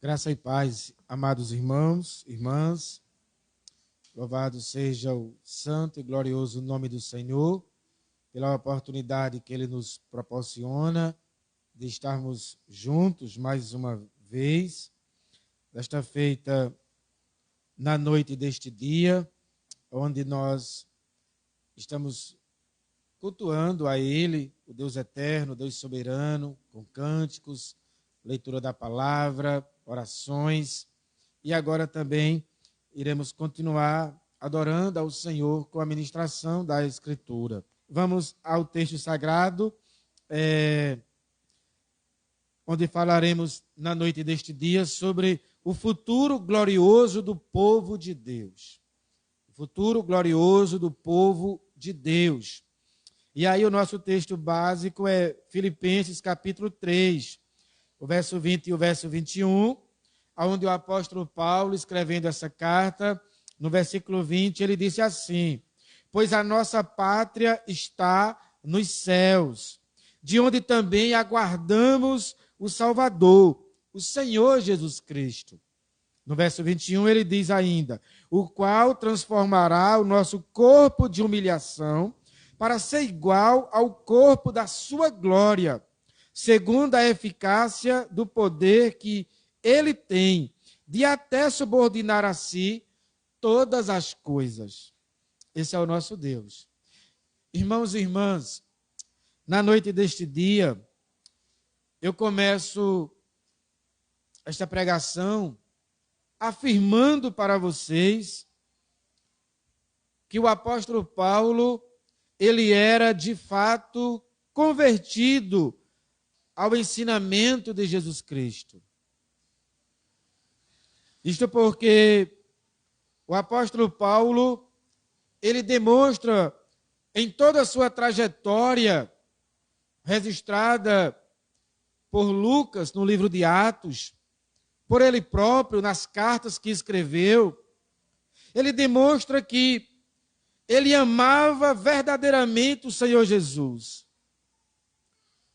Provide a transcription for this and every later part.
Graça e paz, amados irmãos, irmãs, louvado seja o santo e glorioso nome do Senhor, pela oportunidade que Ele nos proporciona de estarmos juntos mais uma vez, desta feita na noite deste dia, onde nós estamos cultuando a Ele, o Deus eterno, o Deus soberano, com cânticos, leitura da palavra, orações, e agora também iremos continuar adorando ao Senhor com a ministração da Escritura. Vamos ao texto sagrado, onde falaremos na noite deste dia sobre o futuro glorioso do povo de Deus. O futuro glorioso do povo de Deus. E aí o nosso texto básico é Filipenses capítulo 3, o verso 20 e o verso 21, onde o apóstolo Paulo, escrevendo essa carta, no versículo 20, ele disse assim: pois a nossa pátria está nos céus, de onde também aguardamos o Salvador, o Senhor Jesus Cristo. No verso 21 ele diz ainda: o qual transformará o nosso corpo de humilhação para ser igual ao corpo da sua glória, segundo a eficácia do poder que ele tem de até subordinar a si todas as coisas. Esse é o nosso Deus. Irmãos e irmãs, na noite deste dia, eu começo esta pregação afirmando para vocês que o apóstolo Paulo, ele era de fato convertido ao ensinamento de Jesus Cristo. Isto porque o apóstolo Paulo, ele demonstra em toda a sua trajetória registrada por Lucas no livro de Atos, por ele próprio nas cartas que escreveu, ele demonstra que ele amava verdadeiramente o Senhor Jesus.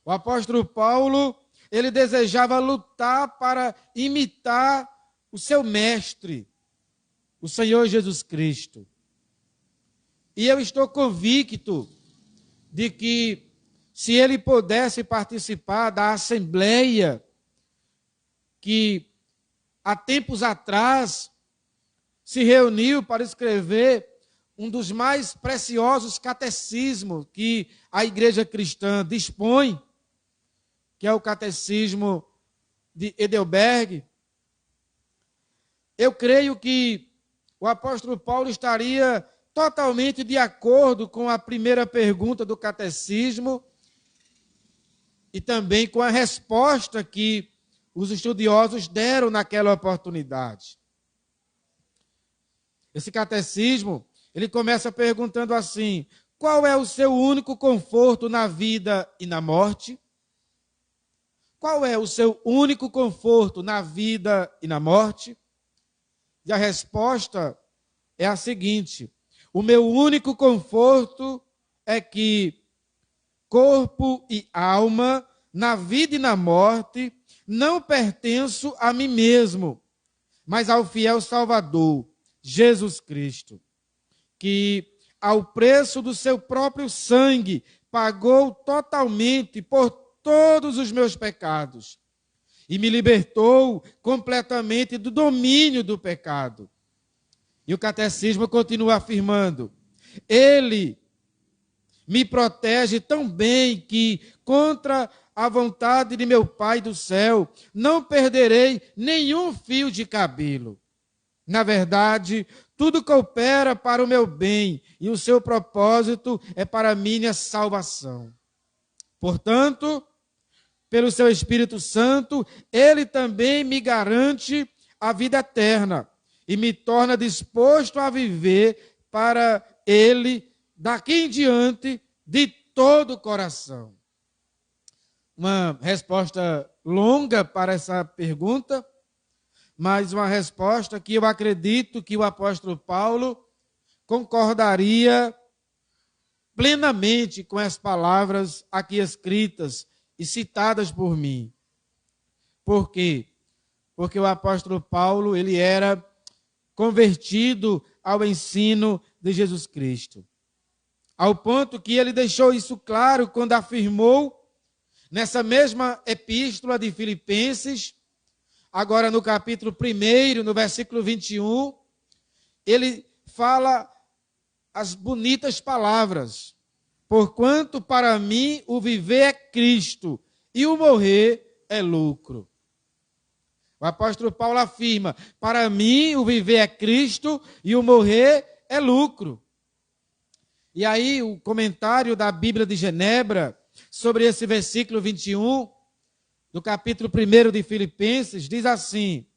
O apóstolo Paulo, ele desejava lutar para imitar o seu mestre, o Senhor Jesus Cristo. E eu estou convicto de que se ele pudesse participar da assembleia que há tempos atrás se reuniu para escrever um dos mais preciosos catecismos que a igreja cristã dispõe, que é o catecismo de Heidelberg, eu creio que o apóstolo Paulo estaria totalmente de acordo com a primeira pergunta do catecismo e também com a resposta que os estudiosos deram naquela oportunidade. Esse catecismo, ele começa perguntando assim: qual é o seu único conforto na vida e na morte? Qual é o seu único conforto na vida e na morte? E a resposta é a seguinte: o meu único conforto é que corpo e alma, na vida e na morte, não pertenço a mim mesmo, mas ao fiel Salvador, Jesus Cristo, que ao preço do seu próprio sangue pagou totalmente por todos os meus pecados e me libertou completamente do domínio do pecado. E o catecismo continua afirmando: ele me protege tão bem que, contra a vontade de meu Pai do céu, não perderei nenhum fio de cabelo. Na verdade, tudo coopera para o meu bem e o seu propósito é para a minha salvação. Portanto, pelo seu Espírito Santo, ele também me garante a vida eterna e me torna disposto a viver para ele daqui em diante de todo o coração. Uma resposta longa para essa pergunta, mas uma resposta que eu acredito que o apóstolo Paulo concordaria plenamente com as palavras aqui escritas e citadas por mim. Por quê? porque o apóstolo Paulo, ele era convertido ao ensino de Jesus Cristo. Ao ponto que ele deixou isso claro quando afirmou, nessa mesma epístola de Filipenses, agora no capítulo 1, no versículo 21, ele fala as bonitas palavras: porquanto para mim o viver é Cristo e o morrer é lucro. O apóstolo Paulo afirma: para mim o viver é Cristo e o morrer é lucro. E aí o comentário da Bíblia de Genebra sobre esse versículo 21, do capítulo 1 de Filipenses, diz assim: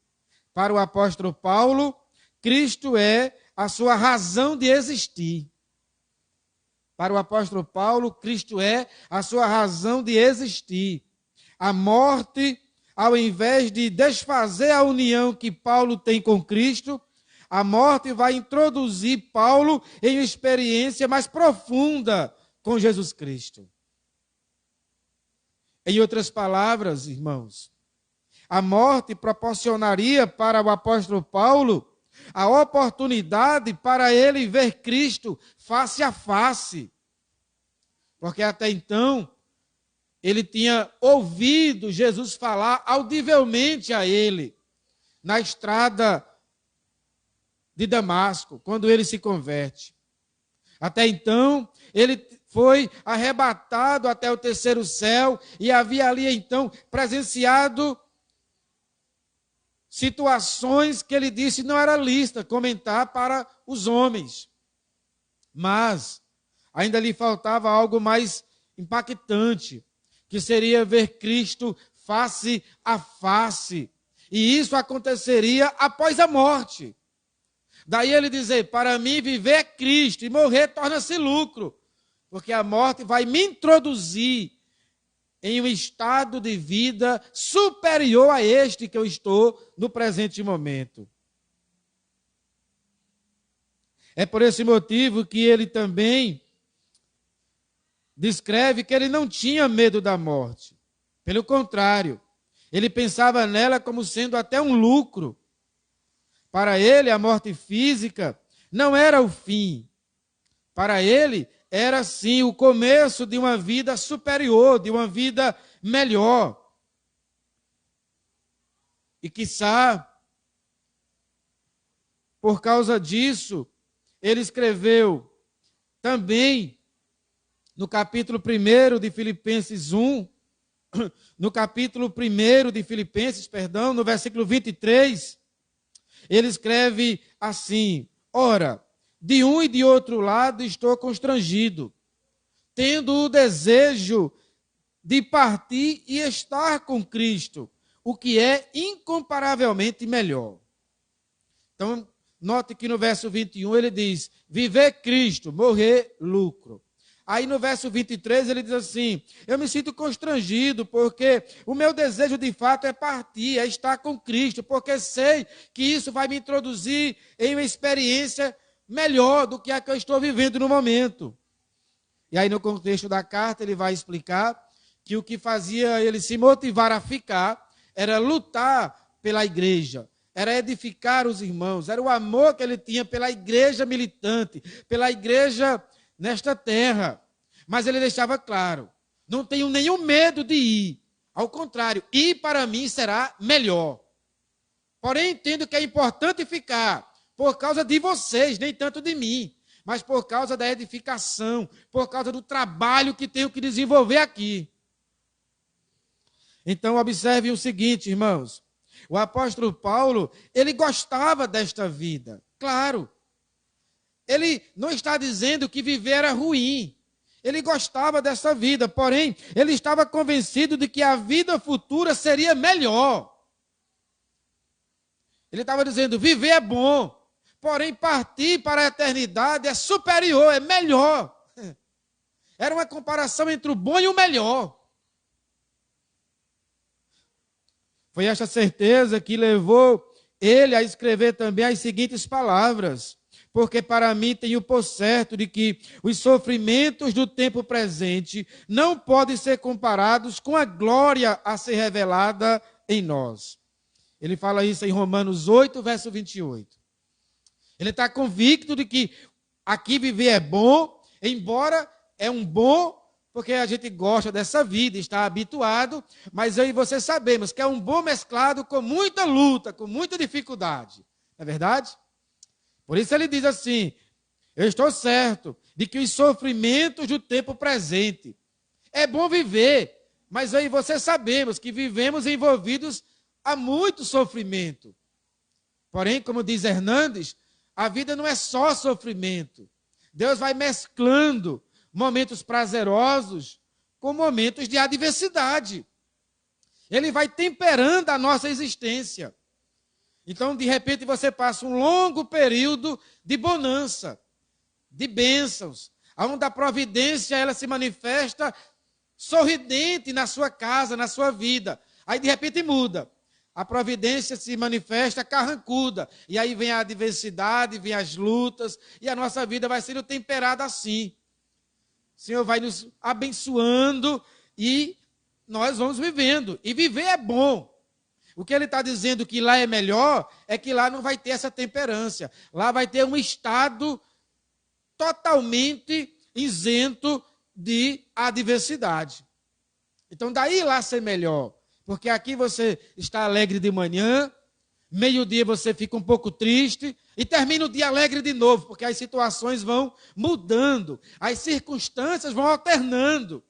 para o apóstolo Paulo, Cristo é a sua razão de existir. Para o apóstolo Paulo, Cristo é a sua razão de existir. A morte, ao invés de desfazer a união que Paulo tem com Cristo, a morte vai introduzir Paulo em uma experiência mais profunda com Jesus Cristo. Em outras palavras, irmãos, a morte proporcionaria para o apóstolo Paulo a oportunidade para ele ver Cristo face a face. Porque até então, ele tinha ouvido Jesus falar audivelmente a ele, na estrada de Damasco, quando ele se converte. Até então, ele foi arrebatado até o terceiro céu e havia ali então presenciado situações que ele disse não era lícita comentar para os homens. Mas ainda lhe faltava algo mais impactante, que seria ver Cristo face a face. E isso aconteceria após a morte. Daí ele dizer: para mim viver é Cristo e morrer torna-se lucro, porque a morte vai me introduzir em um estado de vida superior a este que eu estou no presente momento. É por esse motivo que ele também descreve que ele não tinha medo da morte. Pelo contrário, ele pensava nela como sendo até um lucro. Para ele, a morte física não era o fim. Para ele, era sim o começo de uma vida superior, de uma vida melhor. E quiçá, por causa disso, ele escreveu também no capítulo 1 de Filipenses 1, no capítulo 1 de Filipenses, no versículo 23, ele escreve assim: ora, de um e de outro lado estou constrangido, tendo o desejo de partir e estar com Cristo, o que é incomparavelmente melhor. Então, note que no verso 21 ele diz: viver Cristo, morrer lucro. Aí no verso 23 ele diz assim: eu me sinto constrangido, porque o meu desejo de fato é partir, é estar com Cristo, porque sei que isso vai me introduzir em uma experiência melhor do que a que eu estou vivendo no momento. E aí no contexto da carta ele vai explicar que o que fazia ele se motivar a ficar era lutar pela igreja, era edificar os irmãos, era o amor que ele tinha pela igreja militante, pela igreja nesta terra. Mas ele deixava claro: não tenho nenhum medo de ir. Ao contrário, ir para mim será melhor. Porém, entendo que é importante ficar por causa de vocês, nem tanto de mim, mas por causa da edificação, por causa do trabalho que tenho que desenvolver aqui. Então, observe o seguinte, irmãos: o apóstolo Paulo, ele gostava desta vida, claro. Ele não está dizendo que viver era ruim. Ele gostava dessa vida, porém, ele estava convencido de que a vida futura seria melhor. Ele estava dizendo: viver é bom, porém partir para a eternidade é superior, é melhor. Era uma comparação entre o bom e o melhor. Foi esta certeza que levou ele a escrever também as seguintes palavras: porque para mim tenho por certo de que os sofrimentos do tempo presente não podem ser comparados com a glória a ser revelada em nós. Ele fala isso em Romanos 8, verso 28. Ele está convicto de que aqui viver é bom, embora é um bom, porque a gente gosta dessa vida, está habituado, mas eu e você sabemos que é um bom mesclado com muita luta, com muita dificuldade. Não é verdade? Por isso ele diz assim: eu estou certo de que os sofrimentos do tempo presente é bom viver, mas eu e você sabemos que vivemos envolvidos a muito sofrimento. Porém, como diz Hernandes, a vida não é só sofrimento. Deus vai mesclando momentos prazerosos com momentos de adversidade. Ele vai temperando a nossa existência. Então, de repente, você passa um longo período de bonança, de bênçãos, onde a providência ela se manifesta sorridente na sua casa, na sua vida. Aí, de repente, muda. A providência se manifesta carrancuda. E aí vem a adversidade, vem as lutas, e a nossa vida vai sendo temperada assim. O Senhor vai nos abençoando e nós vamos vivendo. E viver é bom. O que ele está dizendo que lá é melhor é que lá não vai ter essa temperança. Lá vai ter um estado totalmente isento de adversidade. Então, daí lá ser melhor. Porque aqui você está alegre de manhã, meio-dia você fica um pouco triste e termina o dia alegre de novo, porque as situações vão mudando, as circunstâncias vão alternando.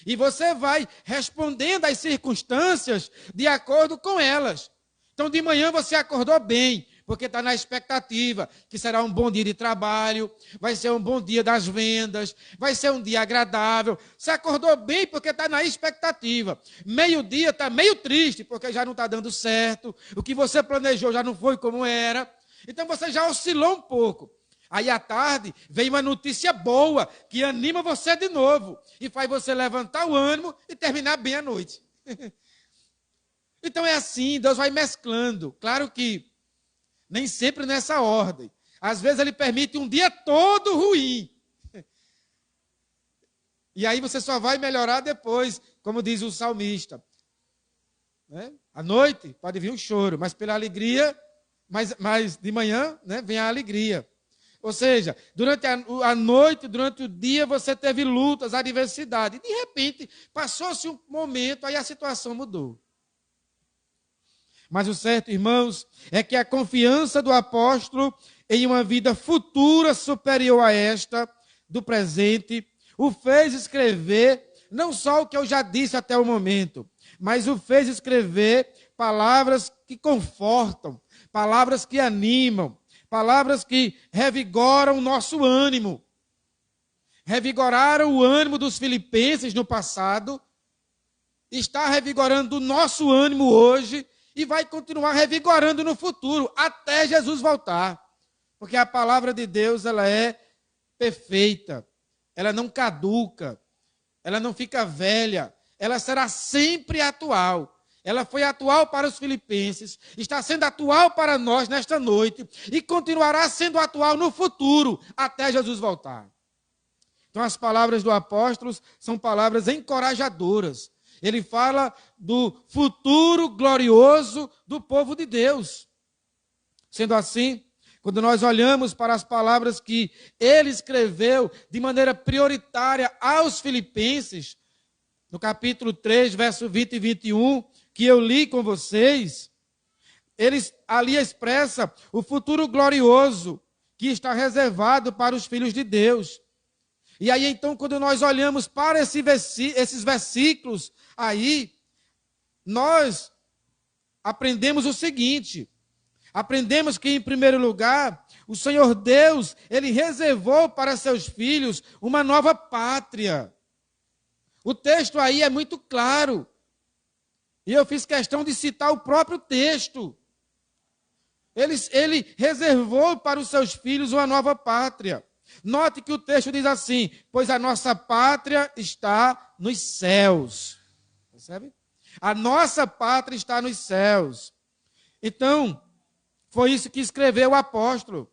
E você vai respondendo às circunstâncias de acordo com elas. Então, de manhã você acordou bem, porque está na expectativa que será um bom dia de trabalho, vai ser um bom dia das vendas, vai ser um dia agradável. Você acordou bem porque está na expectativa. Meio-dia está meio triste, porque já não está dando certo, o que você planejou já não foi como era. Então você já oscilou um pouco. Aí à tarde vem uma notícia boa, que anima você de novo, e faz você levantar o ânimo e terminar bem a noite. Então é assim, Deus vai mesclando. Claro que nem sempre nessa ordem. Às vezes ele permite um dia todo ruim. E aí você só vai melhorar depois, como diz o salmista. Né? À noite pode vir um choro, mas pela alegria, mas de manhã, né, vem a alegria. Ou seja, durante a noite, durante o dia, você teve lutas, adversidade. E de repente, passou-se um momento, aí a situação mudou. Mas o certo, irmãos, é que a confiança do apóstolo em uma vida futura superior a esta, do presente, o fez escrever, não só o que eu já disse até o momento, mas o fez escrever palavras que confortam, palavras que animam, palavras que revigoram o nosso ânimo. Revigoraram o ânimo dos filipenses no passado, está revigorando o nosso ânimo hoje, e vai continuar revigorando no futuro, até Jesus voltar. Porque a palavra de Deus, ela é perfeita, ela não caduca, ela não fica velha, ela será sempre atual. Ela foi atual para os filipenses, está sendo atual para nós nesta noite, e continuará sendo atual no futuro, até Jesus voltar. Então as palavras do apóstolo são palavras encorajadoras. Ele fala do futuro glorioso do povo de Deus. Sendo assim, quando nós olhamos para as palavras que ele escreveu de maneira prioritária aos filipenses, no capítulo 3, verso 20 e 21, que eu li com vocês, ele ali expressa o futuro glorioso que está reservado para os filhos de Deus. E aí, então, quando nós olhamos para esses versículos aí, nós aprendemos o seguinte: aprendemos que, em primeiro lugar, o Senhor Deus, Ele reservou para seus filhos uma nova pátria. O texto aí é muito claro. E eu fiz questão de citar o próprio texto. Ele reservou para os seus filhos uma nova pátria. Note que o texto diz assim: pois a nossa pátria está nos céus. Percebe? A nossa pátria está nos céus. Então, foi isso que escreveu o apóstolo.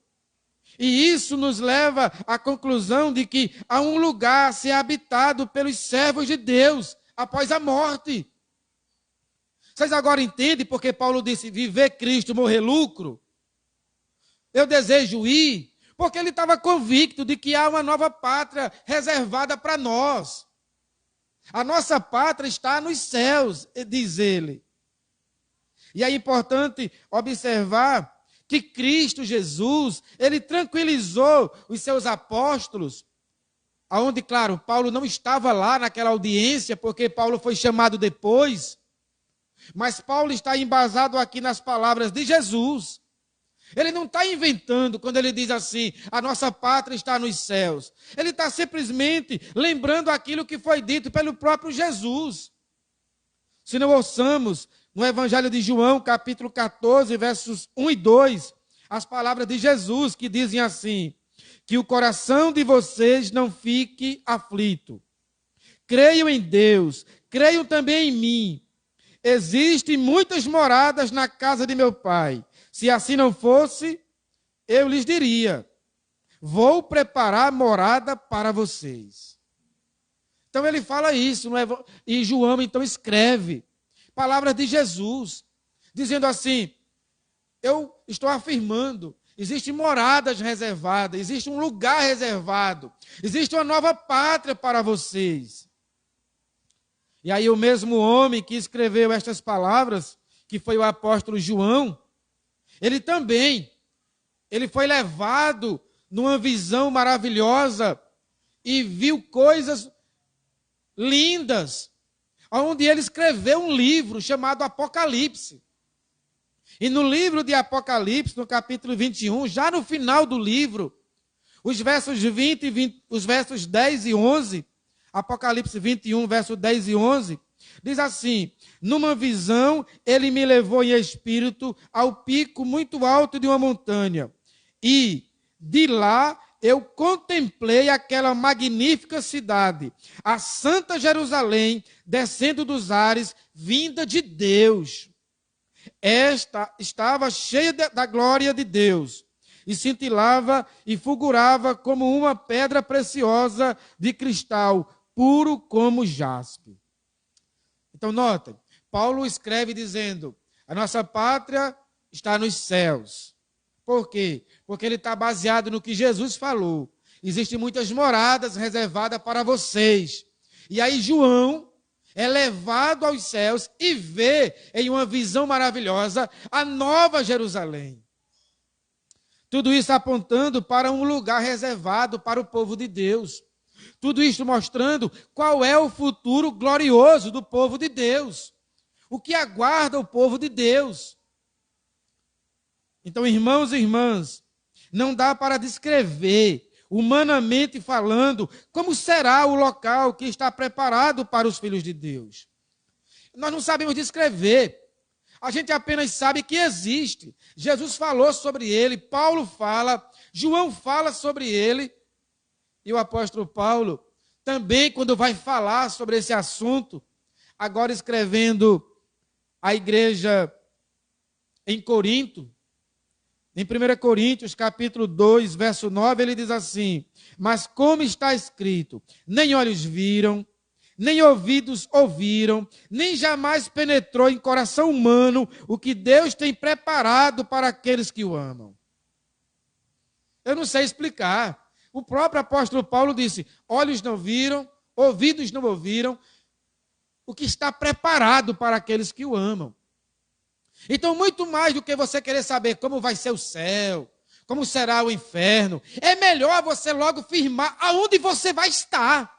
E isso nos leva à conclusão de que há um lugar a ser habitado pelos servos de Deus após a morte. Vocês agora entendem porque Paulo disse: viver Cristo, morrer lucro? Eu desejo ir, porque ele estava convicto de que há uma nova pátria reservada para nós. A nossa pátria está nos céus, diz ele. E é importante observar que Cristo Jesus, ele tranquilizou os seus apóstolos, aonde, claro, Paulo não estava lá naquela audiência, porque Paulo foi chamado depois, mas Paulo está embasado aqui nas palavras de Jesus. Ele não está inventando quando ele diz assim: a nossa pátria está nos céus. Ele está simplesmente lembrando aquilo que foi dito pelo próprio Jesus. Se não ouçamos no Evangelho de João, capítulo 14, versos 1 e 2, as palavras de Jesus que dizem assim: que o coração de vocês não fique aflito. Creiam em Deus, creiam também em mim. Existem muitas moradas na casa de meu Pai. Se assim não fosse, eu lhes diria: vou preparar morada para vocês. Então ele fala isso, e João então escreve palavras de Jesus, dizendo assim: eu estou afirmando, existem moradas reservadas, existe um lugar reservado, existe uma nova pátria para vocês. E aí o mesmo homem que escreveu estas palavras, que foi o apóstolo João, ele foi levado numa visão maravilhosa e viu coisas lindas, onde ele escreveu um livro chamado Apocalipse. E no livro de Apocalipse, no capítulo 21, já no final do livro, os versos 20 os versos 10 e 11, Apocalipse 21, verso 10 e 11, diz assim: numa visão, ele me levou em espírito ao pico muito alto de uma montanha. E de lá eu contemplei aquela magnífica cidade, a Santa Jerusalém, descendo dos ares, vinda de Deus. Esta estava cheia da glória de Deus, e cintilava e fulgurava como uma pedra preciosa de cristal, puro como jaspe. Então, notem, Paulo escreve dizendo: a nossa pátria está nos céus. Por quê? Porque ele está baseado no que Jesus falou. Existem muitas moradas reservadas para vocês. E aí João é levado aos céus e vê em uma visão maravilhosa a nova Jerusalém. Tudo isso apontando para um lugar reservado para o povo de Deus. Tudo isso mostrando qual é o futuro glorioso do povo de Deus. O que aguarda o povo de Deus. Então, irmãos e irmãs, não dá para descrever, humanamente falando, como será o local que está preparado para os filhos de Deus. Nós não sabemos descrever. A gente apenas sabe que existe. Jesus falou sobre ele, Paulo fala, João fala sobre ele. E o apóstolo Paulo também, quando vai falar sobre esse assunto, agora escrevendo a igreja em Corinto, em 1 Coríntios, capítulo 2, verso 9, ele diz assim: mas como está escrito, nem olhos viram, nem ouvidos ouviram, nem jamais penetrou em coração humano o que Deus tem preparado para aqueles que o amam. Eu não sei explicar. O próprio apóstolo Paulo disse: olhos não viram, ouvidos não ouviram, o que está preparado para aqueles que o amam. Então, muito mais do que você querer saber como vai ser o céu, como será o inferno, é melhor você logo firmar aonde você vai estar.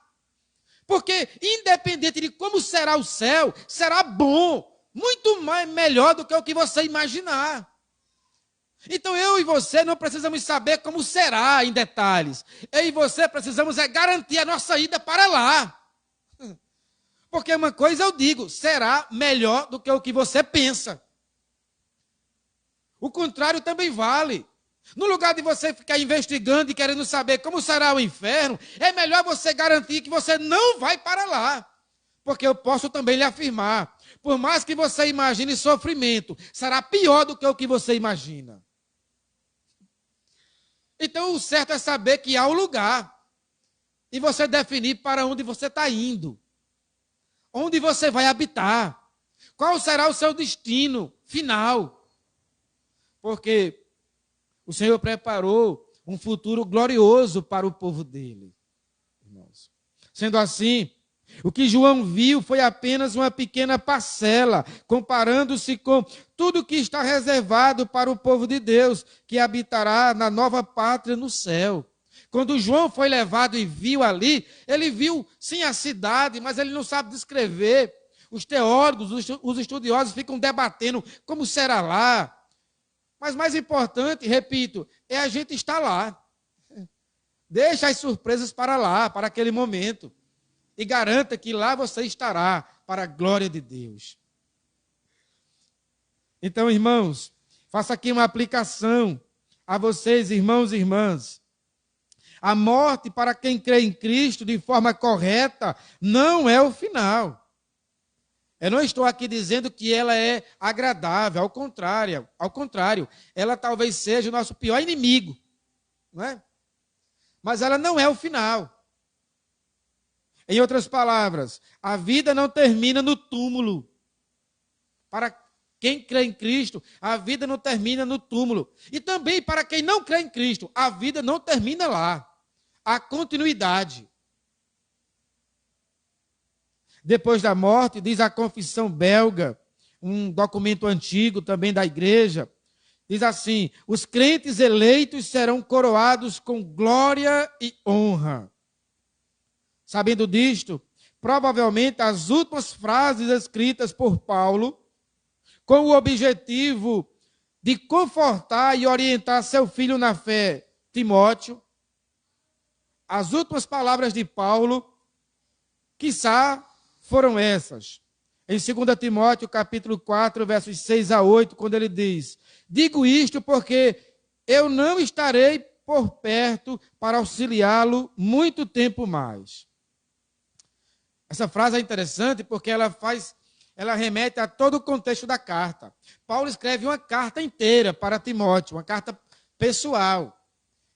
Porque, independente de como será o céu, será bom, muito mais melhor do que o que você imaginar. Então, eu e você não precisamos saber como será em detalhes. Eu e você precisamos garantir a nossa ida para lá. Porque uma coisa eu digo, será melhor do que o que você pensa. O contrário também vale. No lugar de você ficar investigando e querendo saber como será o inferno, é melhor você garantir que você não vai para lá. Porque eu posso também lhe afirmar, por mais que você imagine sofrimento, será pior do que o que você imagina. Então o certo é saber que há um lugar. E você definir para onde você está indo. Onde você vai habitar. Qual será o seu destino final? Porque o Senhor preparou um futuro glorioso para o povo dele, irmãos. Sendo assim, o que João viu foi apenas uma pequena parcela, comparando-se com tudo que está reservado para o povo de Deus, que habitará na nova pátria no céu. Quando João foi levado e viu ali, ele viu sim a cidade, mas ele não sabe descrever. Os teólogos, os estudiosos ficam debatendo como será lá. Mas mais importante, repito, é a gente estar lá. Deixa as surpresas para lá, para aquele momento. E garanta que lá você estará para a glória de Deus. Então, irmãos, faça aqui uma aplicação a vocês, irmãos e irmãs. A morte para quem crê em Cristo de forma correta não é o final. Eu não estou aqui dizendo que ela é agradável, ao contrário, ela talvez seja o nosso pior inimigo, não é? Mas ela não é o final. Em outras palavras, a vida não termina no túmulo. Para quem crê em Cristo, a vida não termina no túmulo. E também para quem não crê em Cristo, a vida não termina lá. Há continuidade. Depois da morte, diz a Confissão Belga, um documento antigo também da igreja, diz assim: os crentes eleitos serão coroados com glória e honra. Sabendo disto, provavelmente as últimas frases escritas por Paulo, com o objetivo de confortar e orientar seu filho na fé, Timóteo, as últimas palavras de Paulo, quiçá, foram essas. Em 2 Timóteo, capítulo 4, versos 6 a 8, quando ele diz: digo isto porque eu não estarei por perto para auxiliá-lo muito tempo mais. Essa frase é interessante porque ela remete a todo o contexto da carta. Paulo escreve uma carta inteira para Timóteo, uma carta pessoal.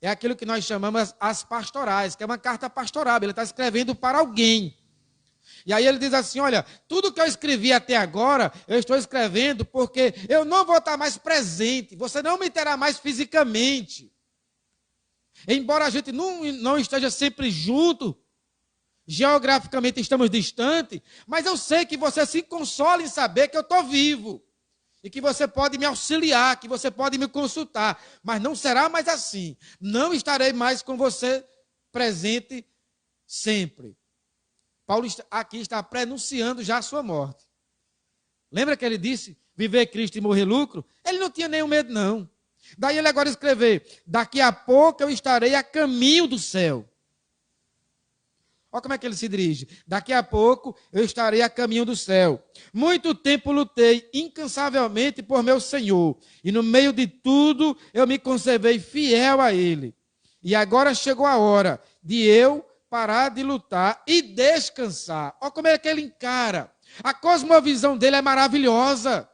É aquilo que nós chamamos as pastorais, que é uma carta pastoral. Ele está escrevendo para alguém. E aí ele diz assim: olha, tudo que eu escrevi até agora, eu estou escrevendo porque eu não vou estar mais presente, você não me terá mais fisicamente. Embora a gente não esteja sempre junto, geograficamente estamos distantes, mas eu sei que você se consola em saber que eu estou vivo. E que você pode me auxiliar, que você pode me consultar. Mas não será mais assim. Não estarei mais com você presente sempre. Paulo aqui está prenunciando já a sua morte. Lembra que ele disse, viver Cristo e morrer lucro? Ele não tinha nenhum medo, não. Daí ele agora escrever, daqui a pouco eu estarei a caminho do céu. Olha como é que ele se dirige. Daqui a pouco eu estarei a caminho do céu. Muito tempo lutei incansavelmente por meu Senhor. E no meio de tudo eu me conservei fiel a Ele. E agora chegou a hora de eu parar de lutar e descansar. Olha como é que ele encara. A cosmovisão dele é maravilhosa.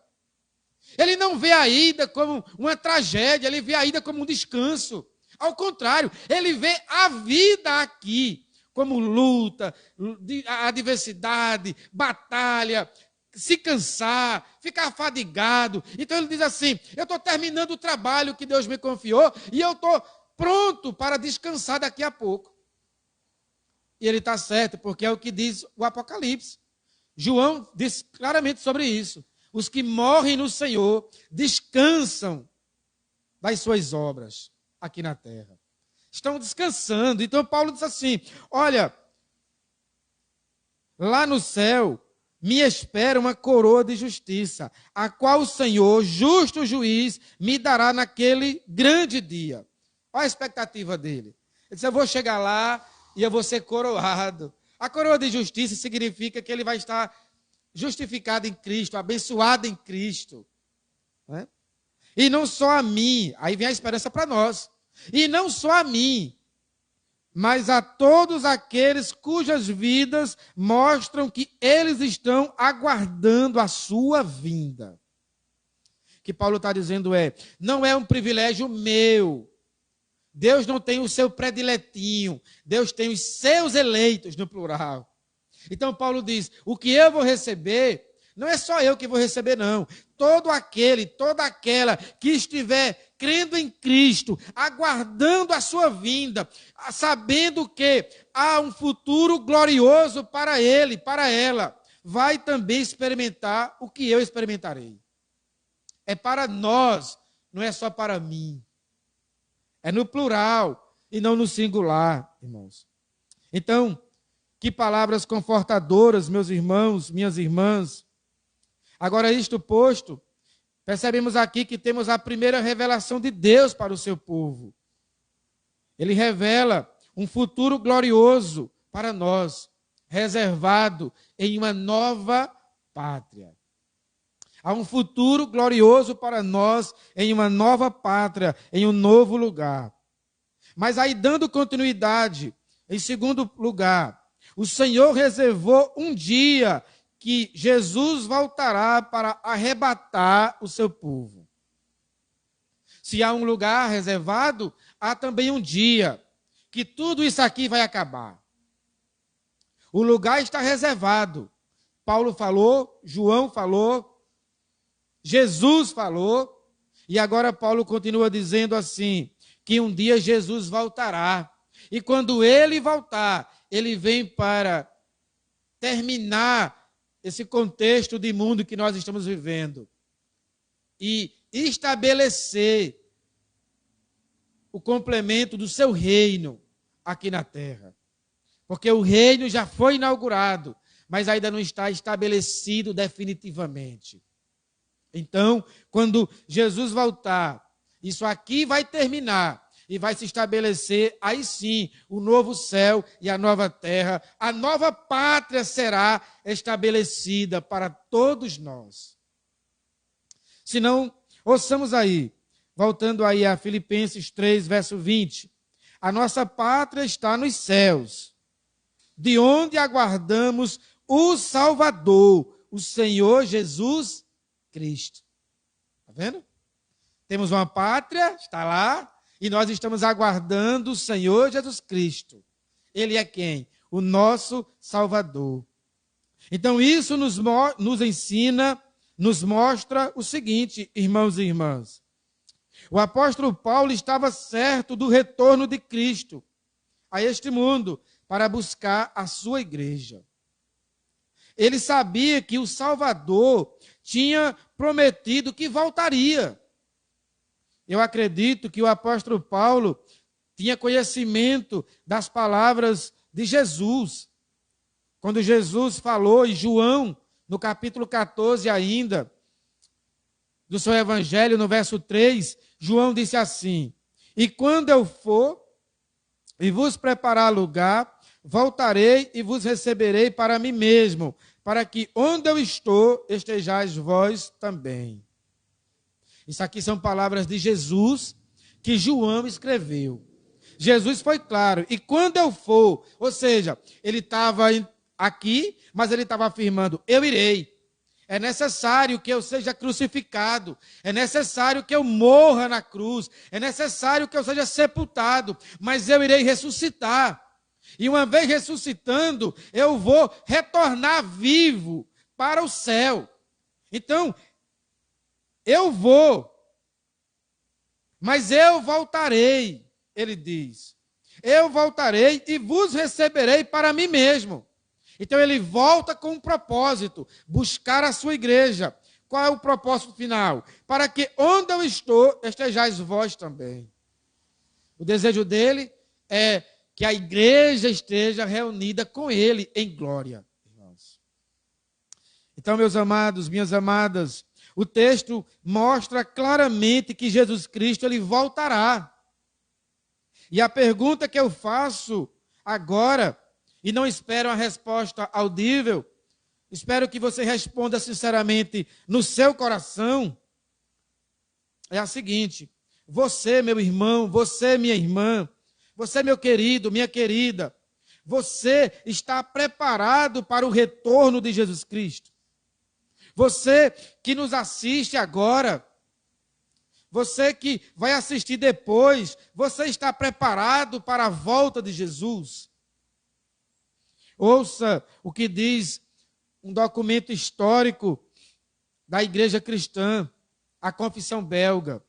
Ele não vê a ida como uma tragédia, ele vê a ida como um descanso. Ao contrário, ele vê a vida aqui como luta, adversidade, batalha, se cansar, ficar fadigado. Então ele diz assim, eu estou terminando o trabalho que Deus me confiou e eu estou pronto para descansar daqui a pouco. E ele está certo, porque é o que diz o Apocalipse. João diz claramente sobre isso. Os que morrem no Senhor descansam das suas obras aqui na terra. Estão descansando. Então Paulo diz assim, olha, lá no céu me espera uma coroa de justiça, a qual o Senhor, justo juiz, me dará naquele grande dia. Olha a expectativa dele. Ele disse, eu vou chegar lá e eu vou ser coroado. A coroa de justiça significa que ele vai estar justificado em Cristo, abençoado em Cristo. Não é? E não só a mim, aí vem a esperança para nós. E não só a mim, mas a todos aqueles cujas vidas mostram que eles estão aguardando a sua vinda. O que Paulo está dizendo não é um privilégio meu. Deus não tem o seu prediletinho, Deus tem os seus eleitos no plural. Então Paulo diz, o que eu vou receber Não é só eu que vou receber, não. Todo aquele, toda aquela que estiver crendo em Cristo, aguardando a sua vinda, sabendo que há um futuro glorioso para ele, para ela, vai também experimentar o que eu experimentarei. É para nós, não é só para mim. É no plural e não no singular, irmãos. Então, que palavras confortadoras, meus irmãos, minhas irmãs. Agora, isto posto, percebemos aqui que temos a primeira revelação de Deus para o seu povo. Ele revela um futuro glorioso para nós, reservado em uma nova pátria. Há um futuro glorioso para nós em uma nova pátria, em um novo lugar. Mas aí, dando continuidade, em segundo lugar, o Senhor reservou um dia que Jesus voltará para arrebatar o seu povo. Se há um lugar reservado, há também um dia que tudo isso aqui vai acabar. O lugar está reservado. Paulo falou, João falou, Jesus falou, e agora Paulo continua dizendo assim, que um dia Jesus voltará. E quando ele voltar, ele vem para terminar esse contexto de mundo que nós estamos vivendo e estabelecer o complemento do seu reino aqui na terra. Porque o reino já foi inaugurado, mas ainda não está estabelecido definitivamente. Então, quando Jesus voltar, isso aqui vai terminar e vai se estabelecer, aí sim, o novo céu e a nova terra. A nova pátria será estabelecida para todos nós. Se não, ouçamos aí, voltando aí a Filipenses 3, verso 20. A nossa pátria está nos céus, de onde aguardamos o Salvador, o Senhor Jesus Cristo. Está vendo? Temos uma pátria, está lá, e nós estamos aguardando o Senhor Jesus Cristo. Ele é quem? O nosso Salvador. Então isso nos ensina, nos mostra o seguinte, irmãos e irmãs. O apóstolo Paulo estava certo do retorno de Cristo a este mundo para buscar a sua igreja. Ele sabia que o Salvador tinha prometido que voltaria. Eu acredito que o apóstolo Paulo tinha conhecimento das palavras de Jesus. Quando Jesus falou em João, no capítulo 14 ainda, do seu evangelho, no verso 3, João disse assim: e quando eu for e vos preparar lugar, voltarei e vos receberei para mim mesmo, para que onde eu estou, estejais vós também. Isso aqui são palavras de Jesus que João escreveu. Jesus foi claro. E quando eu for, ou seja, ele estava aqui, mas ele estava afirmando, eu irei. É necessário que eu seja crucificado. É necessário que eu morra na cruz. É necessário que eu seja sepultado. Mas eu irei ressuscitar. E uma vez ressuscitando, eu vou retornar vivo para o céu. Então, eu vou, mas eu voltarei, ele diz. Eu voltarei e vos receberei para mim mesmo. Então ele volta com um propósito, buscar a sua igreja. Qual é o propósito final? Para que onde eu estou, estejais vós também. O desejo dele é que a igreja esteja reunida com ele em glória, irmãos. Então, meus amados, minhas amadas, o texto mostra claramente que Jesus Cristo ele voltará. E a pergunta que eu faço agora, e não espero uma resposta audível, espero que você responda sinceramente no seu coração, é a seguinte: você, meu irmão, você, minha irmã, você, meu querido, minha querida, você está preparado para o retorno de Jesus Cristo? Você que nos assiste agora, você que vai assistir depois, você está preparado para a volta de Jesus? Ouça o que diz um documento histórico da Igreja Cristã, a Confissão Belga.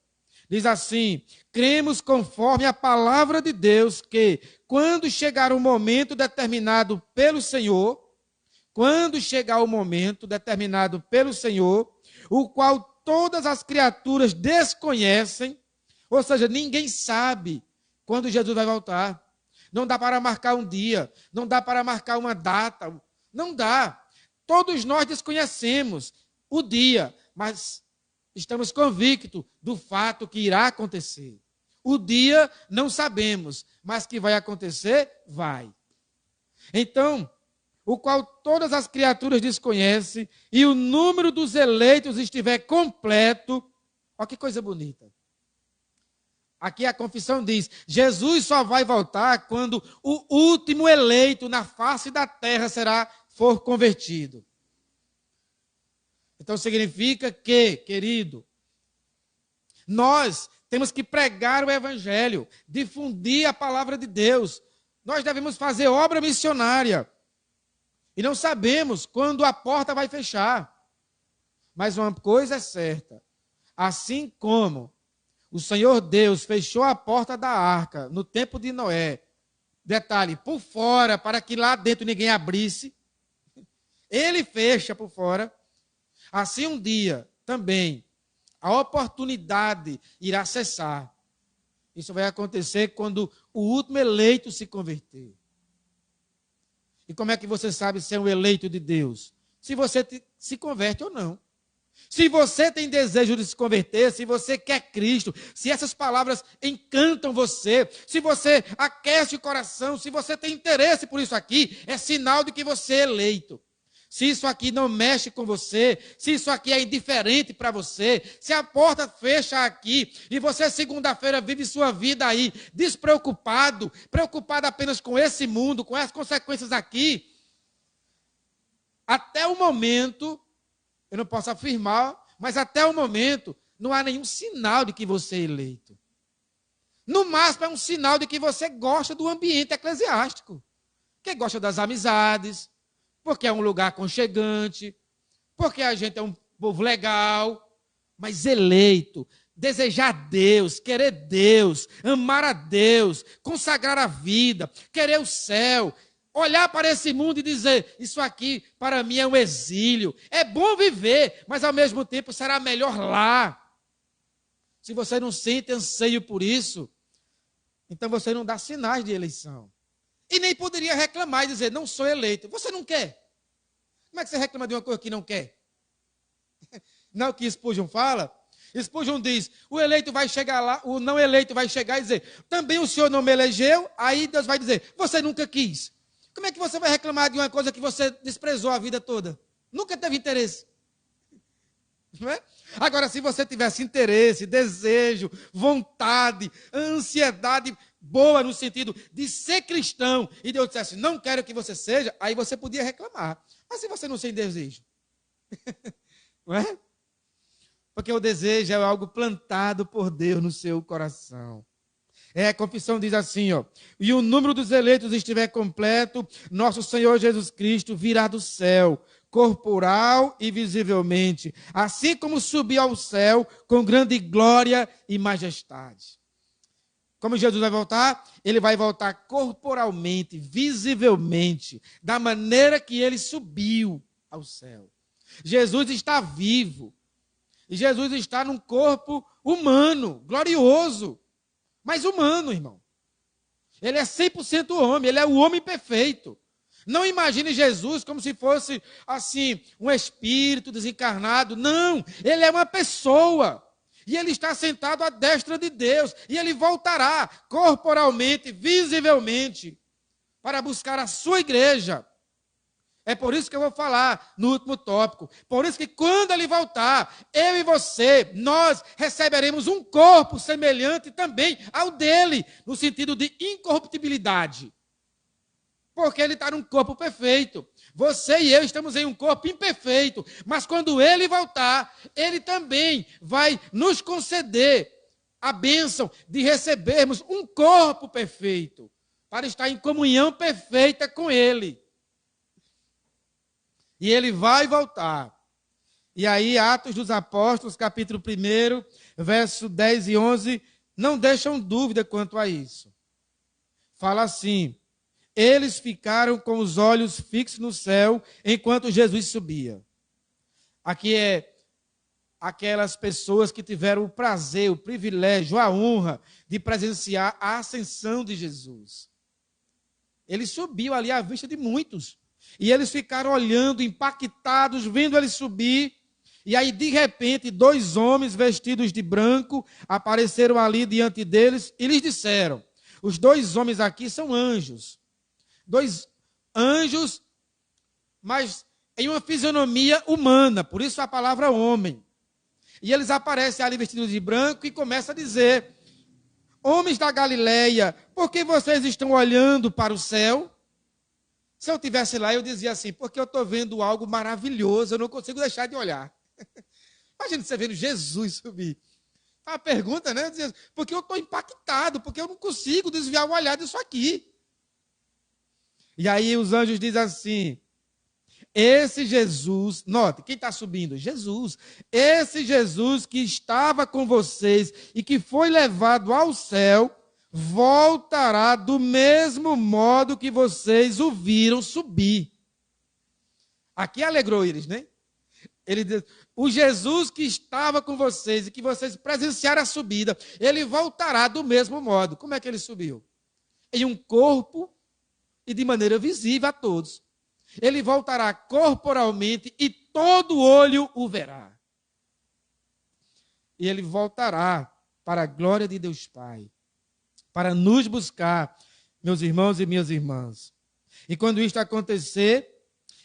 Diz assim: cremos conforme a palavra de Deus que, quando chegar o momento determinado pelo Senhor, o qual todas as criaturas desconhecem, ou seja, ninguém sabe quando Jesus vai voltar. Não dá para marcar um dia, não dá para marcar uma data, não dá. Todos nós desconhecemos o dia, mas estamos convictos do fato que irá acontecer. O dia não sabemos, mas que vai acontecer, vai. Então, o qual todas as criaturas desconhecem, e o número dos eleitos estiver completo. Olha que coisa bonita. Aqui a confissão diz: Jesus só vai voltar quando o último eleito na face da terra for convertido. Então significa que, querido, nós temos que pregar o evangelho, difundir a palavra de Deus. Nós devemos fazer obra missionária. E não sabemos quando a porta vai fechar. Mas uma coisa é certa: assim como o Senhor Deus fechou a porta da arca no tempo de Noé, detalhe, por fora, para que lá dentro ninguém abrisse, ele fecha por fora. Assim um dia também a oportunidade irá cessar. Isso vai acontecer quando o último eleito se converter. E como é que você sabe se é um eleito de Deus? Se você se converte ou não. Se você tem desejo de se converter, se você quer Cristo, se essas palavras encantam você, se você aquece o coração, se você tem interesse por isso aqui, é sinal de que você é eleito. Se isso aqui não mexe com você, se isso aqui é indiferente para você, se a porta fecha aqui e você segunda-feira vive sua vida aí despreocupado, preocupado apenas com esse mundo, com as consequências aqui, até o momento, eu não posso afirmar, mas até o momento não há nenhum sinal de que você é eleito. No máximo é um sinal de que você gosta do ambiente eclesiástico, que gosta das amizades, porque é um lugar aconchegante, porque a gente é um povo legal, mas eleito, desejar Deus, querer Deus, amar a Deus, consagrar a vida, querer o céu, olhar para esse mundo e dizer: isso aqui para mim é um exílio, é bom viver, mas ao mesmo tempo será melhor lá. Se você não sente anseio por isso, então você não dá sinais de eleição. E nem poderia reclamar e dizer: não sou eleito. Você não quer. Como é que você reclama de uma coisa que não quer? Não é o que Spurgeon fala? Spurgeon diz: o eleito vai chegar lá, o não eleito vai chegar e dizer: também o senhor não me elegeu. Aí Deus vai dizer: você nunca quis. Como é que você vai reclamar de uma coisa que você desprezou a vida toda? Nunca teve interesse. Não é? Agora, se você tivesse interesse, desejo, vontade, ansiedade boa no sentido de ser cristão, e Deus dissesse: não quero que você seja, aí você podia reclamar. Mas se você não tem desejo? Não é? Porque o desejo é algo plantado por Deus no seu coração. A confissão diz assim, ó: e o número dos eleitos estiver completo, nosso Senhor Jesus Cristo virá do céu, corporal e visivelmente, assim como subiu ao céu com grande glória e majestade. Como Jesus vai voltar? Ele vai voltar corporalmente, visivelmente, da maneira que ele subiu ao céu. Jesus está vivo. E Jesus está num corpo humano, glorioso, mas humano, irmão. Ele é 100% homem, ele é o homem perfeito. Não imagine Jesus como se fosse, assim, um espírito desencarnado. Não, ele é uma pessoa. E ele está sentado à destra de Deus. E ele voltará corporalmente, visivelmente, para buscar a sua igreja. É por isso que eu vou falar no último tópico. Por isso que quando ele voltar, eu e você, nós receberemos um corpo semelhante também ao dele, no sentido de incorruptibilidade. Porque ele está num corpo perfeito. Você e eu estamos em um corpo imperfeito. Mas quando ele voltar, ele também vai nos conceder a bênção de recebermos um corpo perfeito, para estar em comunhão perfeita com ele. E ele vai voltar. E aí, Atos dos Apóstolos, capítulo 1, verso 10 e 11, não deixam dúvida quanto a isso. Fala assim: eles ficaram com os olhos fixos no céu enquanto Jesus subia. Aqui é aquelas pessoas que tiveram o prazer, o privilégio, a honra de presenciar a ascensão de Jesus. Ele subiu ali à vista de muitos. E eles ficaram olhando, impactados, vendo ele subir. E aí, de repente, 2 homens vestidos de branco apareceram ali diante deles e lhes disseram: os 2 homens aqui são anjos. 2 anjos, mas em uma fisionomia humana, por isso a palavra homem. E eles aparecem ali vestidos de branco e começam a dizer: homens da Galileia, por que vocês estão olhando para o céu? Se eu estivesse lá, eu dizia assim: porque eu estou vendo algo maravilhoso, eu não consigo deixar de olhar. Imagina você vendo Jesus subir. A pergunta, né? Dizia, porque eu estou impactado, porque eu não consigo desviar o olhar disso aqui. E aí os anjos dizem assim: esse Jesus, note, quem está subindo? Jesus. Esse Jesus que estava com vocês e que foi levado ao céu, voltará do mesmo modo que vocês o viram subir. Aqui alegrou eles, né? Ele diz: o Jesus que estava com vocês e que vocês presenciaram a subida, ele voltará do mesmo modo. Como é que ele subiu? Em um corpo e de maneira visível a todos. Ele voltará corporalmente e todo olho o verá. E ele voltará para a glória de Deus Pai, para nos buscar, meus irmãos e minhas irmãs. E quando isto acontecer,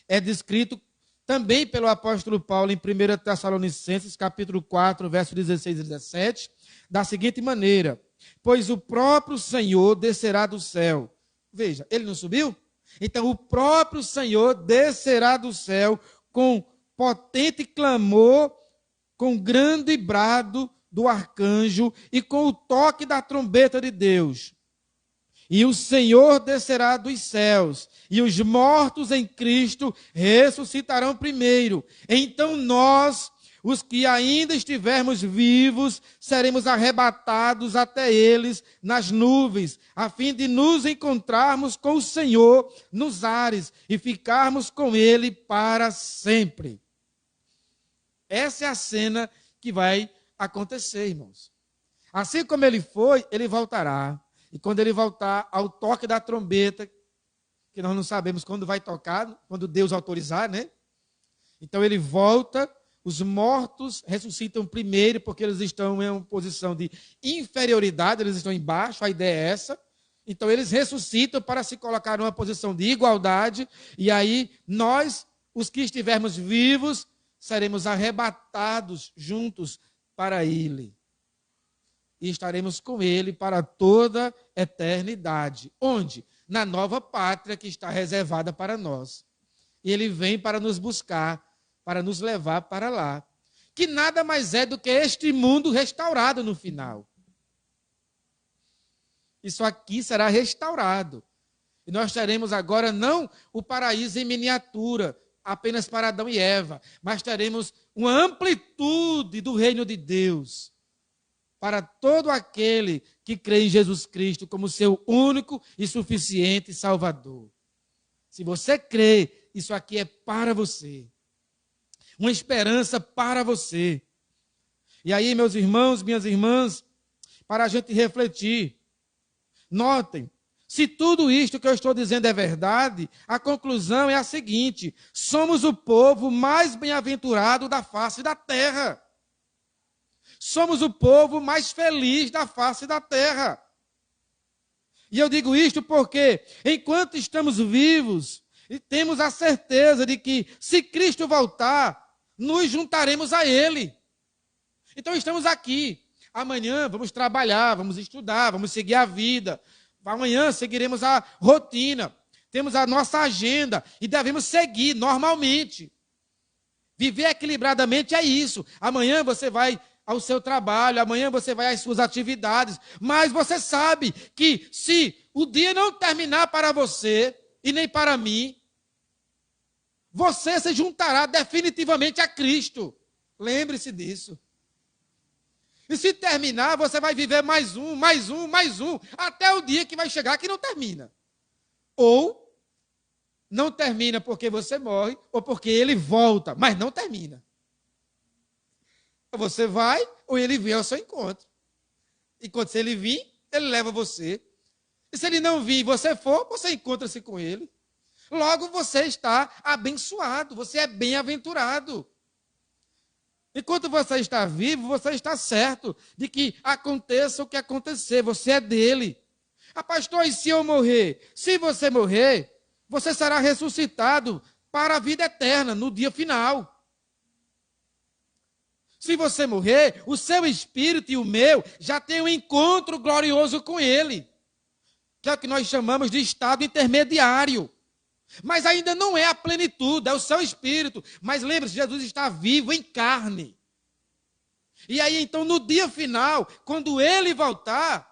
é descrito também pelo apóstolo Paulo em 1 Tessalonicenses, capítulo 4, versos 16 e 17, da seguinte maneira: pois o próprio Senhor descerá do céu. Veja, ele não subiu? Então o próprio Senhor descerá do céu com potente clamor, com grande brado do arcanjo e com o toque da trombeta de Deus. E o Senhor descerá dos céus, e os mortos em Cristo ressuscitarão primeiro. Então nós, os que ainda estivermos vivos, seremos arrebatados até eles nas nuvens, a fim de nos encontrarmos com o Senhor nos ares e ficarmos com ele para sempre. Essa é a cena que vai acontecer, irmãos. Assim como ele foi, ele voltará. E quando ele voltar, ao toque da trombeta, que nós não sabemos quando vai tocar, quando Deus autorizar, né? Então ele volta, os mortos ressuscitam primeiro, porque eles estão em uma posição de inferioridade, eles estão embaixo, a ideia é essa. Então eles ressuscitam para se colocar numa posição de igualdade, e aí nós, os que estivermos vivos, seremos arrebatados juntos para ele. E estaremos com ele para toda a eternidade. Onde? Na nova pátria que está reservada para nós. E ele vem para nos buscar, para nos levar para lá. Que nada mais é do que este mundo restaurado no final. Isso aqui será restaurado. E nós teremos agora não o paraíso em miniatura, apenas para Adão e Eva, mas teremos uma amplitude do reino de Deus para todo aquele que crê em Jesus Cristo como seu único e suficiente Salvador. Se você crê, isso aqui é para você. Uma esperança para você. E aí, meus irmãos, minhas irmãs, para a gente refletir, notem, se tudo isto que eu estou dizendo é verdade, a conclusão é a seguinte: somos o povo mais bem-aventurado da face da terra. Somos o povo mais feliz da face da terra. E eu digo isto porque, enquanto estamos vivos, e temos a certeza de que, se Cristo voltar, nos juntaremos a Ele. Então estamos aqui. Amanhã vamos trabalhar, vamos estudar, vamos seguir a vida. Amanhã seguiremos a rotina. Temos a nossa agenda e devemos seguir normalmente. Viver equilibradamente é isso. Amanhã você vai ao seu trabalho, amanhã você vai às suas atividades, mas você sabe que se o dia não terminar para você e nem para mim, você se juntará definitivamente a Cristo. Lembre-se disso. E se terminar, você vai viver mais um, mais um, mais um, até o dia que vai chegar que não termina. Ou não termina porque você morre, ou porque ele volta, mas não termina. Ou você vai, ou ele vem ao seu encontro. E quando ele vir, ele leva você. E se ele não vir e você for, você encontra-se com ele. Logo você está abençoado, você é bem-aventurado. Enquanto você está vivo, você está certo de que aconteça o que acontecer, você é dele. Ah, pastor, e se eu morrer? Se você morrer, você será ressuscitado para a vida eterna, no dia final. Se você morrer, o seu espírito e o meu já tem um encontro glorioso com ele, que é o que nós chamamos de estado intermediário. Mas ainda não é a plenitude, é o seu espírito. Mas lembre-se, Jesus está vivo em carne. E aí, então, no dia final, quando ele voltar,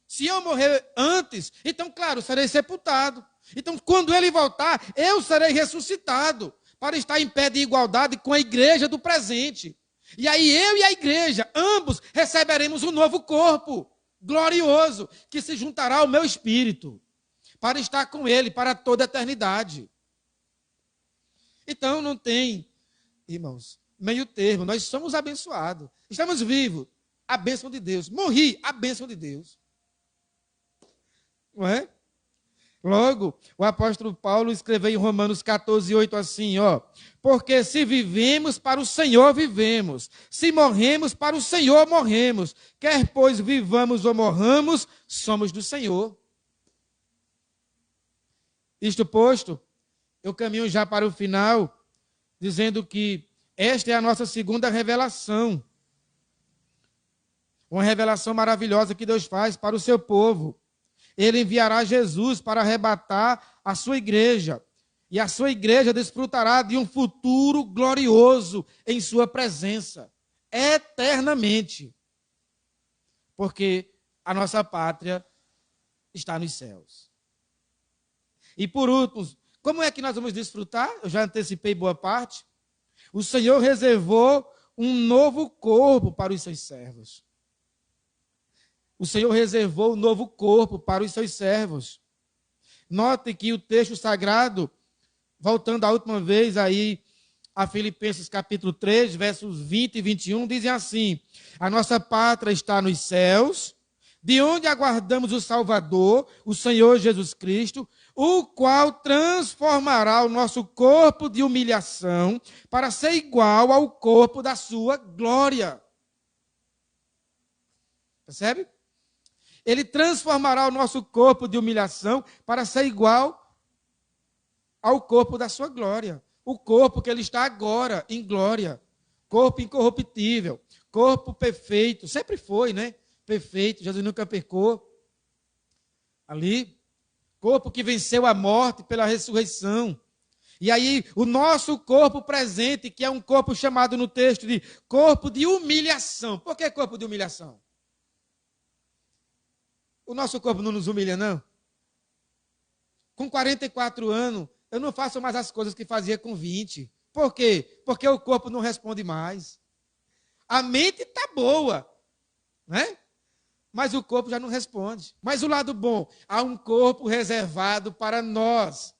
se eu morrer antes, então, claro, serei sepultado. Então, quando ele voltar, eu serei ressuscitado, para estar em pé de igualdade com a igreja do presente. E aí, eu e a igreja, ambos, receberemos um novo corpo glorioso, que se juntará ao meu espírito, para estar com ele para toda a eternidade. Então não tem, irmãos, meio termo. Nós somos abençoados. Estamos vivos, a bênção de Deus. Morri, a bênção de Deus. Não é? Logo, o apóstolo Paulo escreveu em Romanos 14:8 assim, ó: porque se vivemos, para o Senhor vivemos, se morremos, para o Senhor morremos, quer pois vivamos ou morramos, somos do Senhor. Isto posto, eu caminho já para o final, dizendo que esta é a nossa segunda revelação. Uma revelação maravilhosa que Deus faz para o seu povo. Ele enviará Jesus para arrebatar a sua igreja. E a sua igreja desfrutará de um futuro glorioso em sua presença, eternamente. Porque a nossa pátria está nos céus. E por último, como é que nós vamos desfrutar? Eu já antecipei boa parte. O Senhor reservou um novo corpo para os seus servos. O Senhor reservou um novo corpo para os seus servos. Note que o texto sagrado, voltando a última vez aí a Filipenses capítulo 3, versos 20 e 21, dizem assim: a nossa pátria está nos céus, de onde aguardamos o Salvador, o Senhor Jesus Cristo, o qual transformará o nosso corpo de humilhação para ser igual ao corpo da sua glória. Percebe? Ele transformará o nosso corpo de humilhação para ser igual ao corpo da sua glória. O corpo que ele está agora em glória. Corpo incorruptível, corpo perfeito. Sempre foi, né? Perfeito, Jesus nunca pecou. Ali, corpo que venceu a morte pela ressurreição. E aí, o nosso corpo presente, que é um corpo chamado no texto de corpo de humilhação. Por que corpo de humilhação? O nosso corpo não nos humilha, não? Com 44 anos, eu não faço mais as coisas que fazia com 20. Por quê? Porque o corpo não responde mais. A mente está boa, né? Mas o corpo já não responde. Mas o lado bom, há um corpo reservado para nós.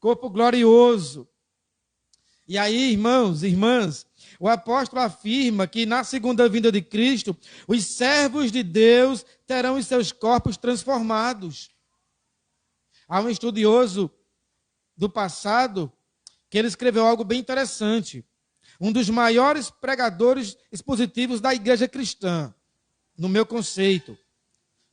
Corpo glorioso. E aí, irmãos, irmãs, o apóstolo afirma que na segunda vinda de Cristo, os servos de Deus terão os seus corpos transformados. Há um estudioso do passado que ele escreveu algo bem interessante. Um dos maiores pregadores expositivos da igreja cristã, no meu conceito,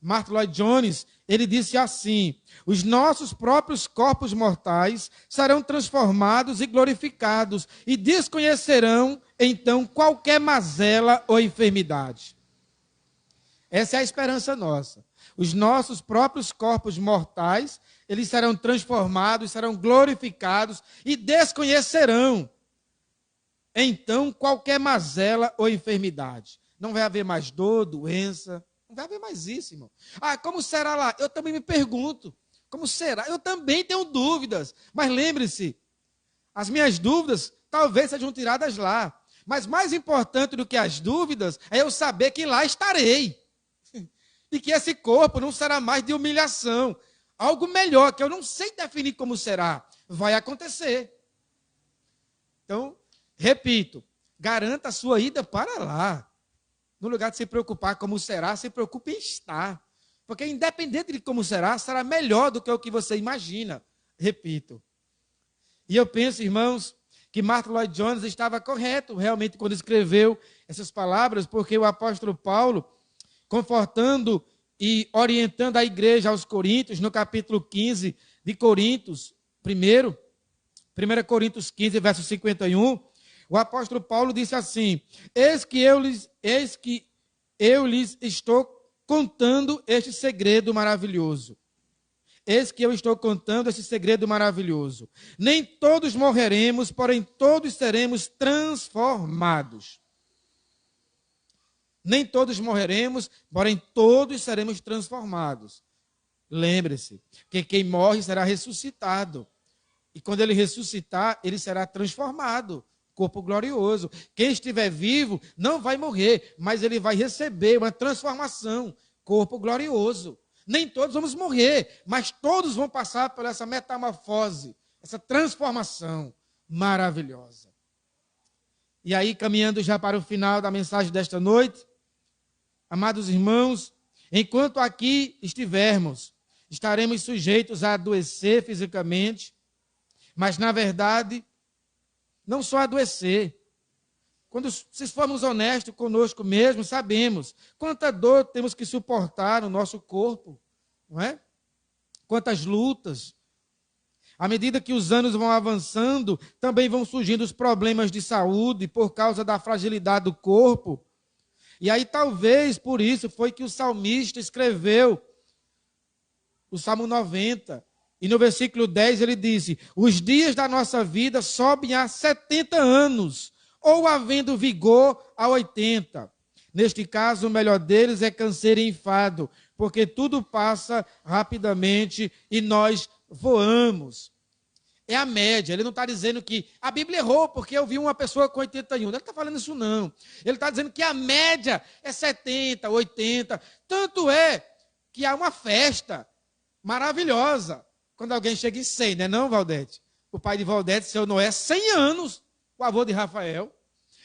Martyn Lloyd-Jones, ele disse assim: os nossos próprios corpos mortais serão transformados e glorificados e desconhecerão, então, qualquer mazela ou enfermidade. Essa é a esperança nossa. Os nossos próprios corpos mortais, eles serão transformados, serão glorificados e desconhecerão, então, qualquer mazela ou enfermidade. Não vai haver mais dor, doença. Não vai haver mais isso, irmão. Ah, como será lá? Eu também me pergunto. Como será? Eu também tenho dúvidas. Mas lembre-se, as minhas dúvidas talvez sejam tiradas lá. Mas mais importante do que as dúvidas é eu saber que lá estarei. E que esse corpo não será mais de humilhação. Algo melhor, que eu não sei definir como será, vai acontecer. Então, repito, garanta a sua ida para lá. No lugar de se preocupar como será, se preocupe em estar. Porque independente de como será, será melhor do que o que você imagina. Repito. E eu penso, irmãos, que Martin Lloyd Jones estava correto realmente quando escreveu essas palavras, porque o apóstolo Paulo, confortando e orientando a igreja aos Coríntios, no capítulo 15 de Coríntios, 1 Coríntios 15, verso 51, o apóstolo Paulo disse assim: eis que eu lhes estou contando este segredo maravilhoso. Eis que eu estou contando esse segredo maravilhoso. Nem todos morreremos, porém todos seremos transformados. Nem todos morreremos, porém todos seremos transformados. Lembre-se que quem morre será ressuscitado. E quando ele ressuscitar, ele será transformado. Corpo glorioso. Quem estiver vivo não vai morrer, mas ele vai receber uma transformação. Corpo glorioso. Nem todos vamos morrer, mas todos vão passar por essa metamorfose, essa transformação maravilhosa. E aí, caminhando já para o final da mensagem desta noite, amados irmãos, enquanto aqui estivermos, estaremos sujeitos a adoecer fisicamente, mas, na verdade, não só adoecer. Se formos honestos conosco mesmo, sabemos quanta dor temos que suportar no nosso corpo, não é? Quantas lutas. À medida que os anos vão avançando, também vão surgindo os problemas de saúde por causa da fragilidade do corpo. E aí, talvez, por isso, foi que o salmista escreveu o Salmo 90. E no versículo 10 ele disse: os dias da nossa vida sobem a 70 anos, ou havendo vigor a 80. Neste caso, o melhor deles é canseiro e enfado, porque tudo passa rapidamente e nós voamos. É a média. Ele não está dizendo que a Bíblia errou porque eu vi uma pessoa com 81. Ele não está falando isso, não. Ele está dizendo que a média é 70, 80. Tanto é que há uma festa maravilhosa quando alguém chega em 100, não é não, Valdete? O pai de Valdete, seu Noé, 100 anos, o avô de Rafael.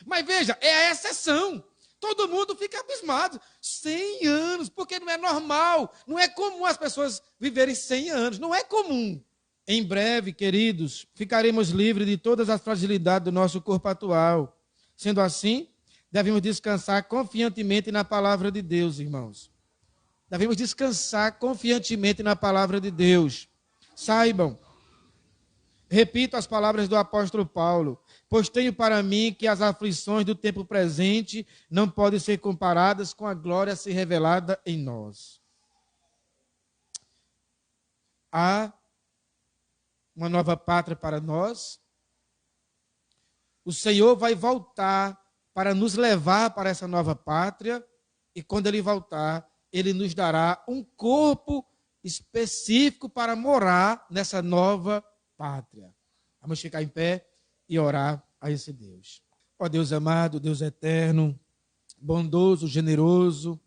Mas veja, é a exceção. Todo mundo fica abismado. 100 anos, porque não é normal. Não é comum as pessoas viverem 100 anos. Não é comum. Em breve, queridos, ficaremos livres de todas as fragilidades do nosso corpo atual. Sendo assim, devemos descansar confiantemente na palavra de Deus, irmãos. Devemos descansar confiantemente na palavra de Deus. Saibam, repito as palavras do apóstolo Paulo: pois tenho para mim que as aflições do tempo presente não podem ser comparadas com a glória a ser revelada em nós. Há uma nova pátria para nós. O Senhor vai voltar para nos levar para essa nova pátria, e quando Ele voltar, Ele nos dará um corpo específico para morar nessa nova pátria. Vamos ficar em pé e orar a esse Deus. Ó Deus amado, Deus eterno, bondoso, generoso,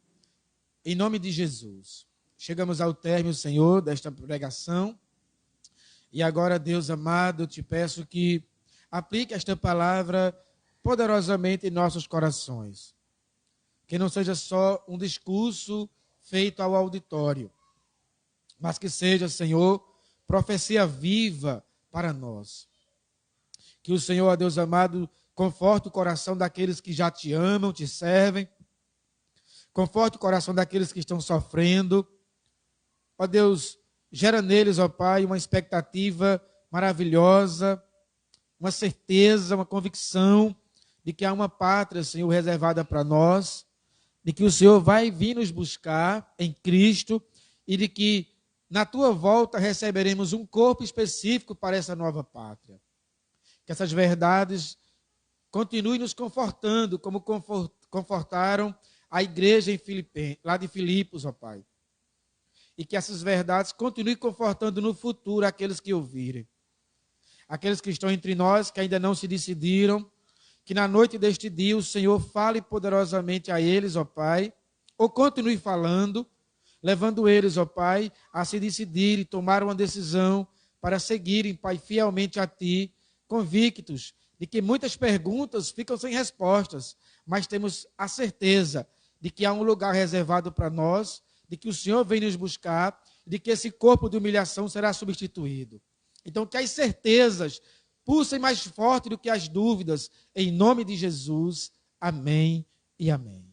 em nome de Jesus, chegamos ao término, Senhor, desta pregação. E agora, Deus amado, eu te peço que aplique esta palavra poderosamente em nossos corações. Que não seja só um discurso feito ao auditório, mas que seja, Senhor, profecia viva para nós. Que o Senhor, ó Deus amado, conforte o coração daqueles que já te amam, te servem. Conforte o coração daqueles que estão sofrendo. Ó Deus, gera neles, ó Pai, uma expectativa maravilhosa, uma certeza, uma convicção de que há uma pátria, Senhor, reservada para nós, de que o Senhor vai vir nos buscar em Cristo e de que na tua volta receberemos um corpo específico para essa nova pátria. Que essas verdades continuem nos confortando, como confortaram a igreja lá de Filipos, ó Pai. E que essas verdades continuem confortando no futuro aqueles que ouvirem. Aqueles que estão entre nós, que ainda não se decidiram, Que na noite deste dia o Senhor fale poderosamente a eles, ó Pai, ou continue falando, levando eles, ó Pai, a se decidir e tomar uma decisão para seguirem, Pai, fielmente a Ti, convictos de que muitas perguntas ficam sem respostas, mas temos a certeza de que há um lugar reservado para nós, de que o Senhor vem nos buscar, de que esse corpo de humilhação será substituído. Então, que as certezas pulsem mais forte do que as dúvidas, em nome de Jesus. Amém e amém.